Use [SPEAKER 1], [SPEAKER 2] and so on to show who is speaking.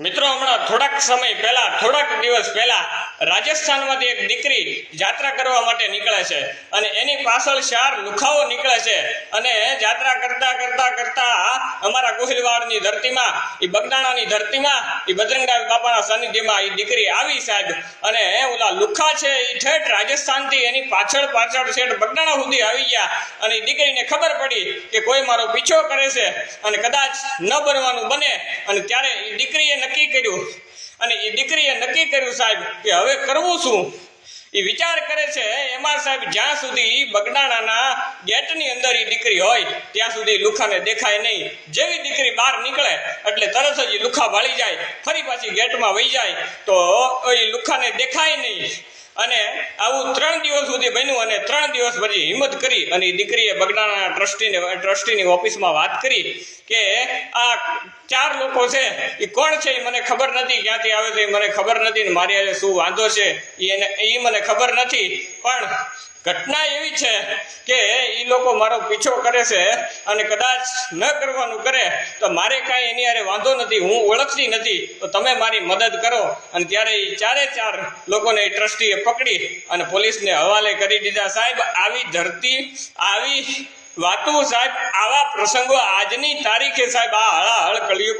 [SPEAKER 1] મિત્રો હમણાં થોડાક દિવસ પહેલા રાજસ્થાનમાંથી એક દીકરી યાત્રા કરવા માટે નીકળે છે અને એની પાછળ 4 લુખાઓ નીકળે છે અને યાત્રા કરતા અમારા ગોહિલવાડની ધરતીમાં, એ બગદાણાની ધરતીમાં, એ બજરંગદાસ બાપાના સાનિધ્યમાં એ દીકરી આવી સાહેબ. અને ઓલા લુખા છે એ ઠેઠ રાજસ્થાનથી એની પાછળ છેઠ બગદાણા સુધી આવી ગયા અને એ દીકરીને ખબર પડી કે કોઈ મારો પીછો કરે છે અને કદાચ ન બનવાનું બને. અને ત્યારે એ દીકરીએ નક્કી કર્યું સાહેબ કે હવે કરવું શું. એ વિચાર કરે છે એમાં સાહેબ જ્યાં સુધી બગદાણાના ગેટની અંદર એ દીકરી હોય ત્યાં સુધી લુખાને દેખાય નહીં. જેવી દીકરી બહાર નીકળે એટલે તરત જ એ લુખા વાળી જાય, ફરી પાછી ગેટમાં વહી જાય તો એ લુખાને દેખાય નહીં. અને આવું 3 દિવસ સુધી બન્યું અને 3 દિવસ પછી હિંમત કરી અને એ દીકરીએ બગદાણા ટ્રસ્ટીની ઓફિસમાં વાત કરી કે આ 4 લોકો છે એ કોણ છે એ મને ખબર નથી, ક્યાંથી આવે છે એ મને ખબર નથી, ને મારી આજે શું વાંધો છે એ મને ખબર નથી. પણ ઘટના એવી છે કે એ લોકો મારો પીછો કરે છે અને કદાચ ન કરવાનું કરે તો મારે કાંઈ એની હારે વાંધો નથી, હું ઓળખતી નથી, તો તમે મારી મદદ કરો. અને ત્યારે એ 4 લોકોને એ ટ્રસ્ટીએ પકડી અને પોલીસને હવાલે કરી દીધા. સાહેબ આવી ધરતી, આવી વાતો સાહેબ, આવા પ્રસંગો આજની તારીખે સાહેબ આ હળાહળ કળિયુગ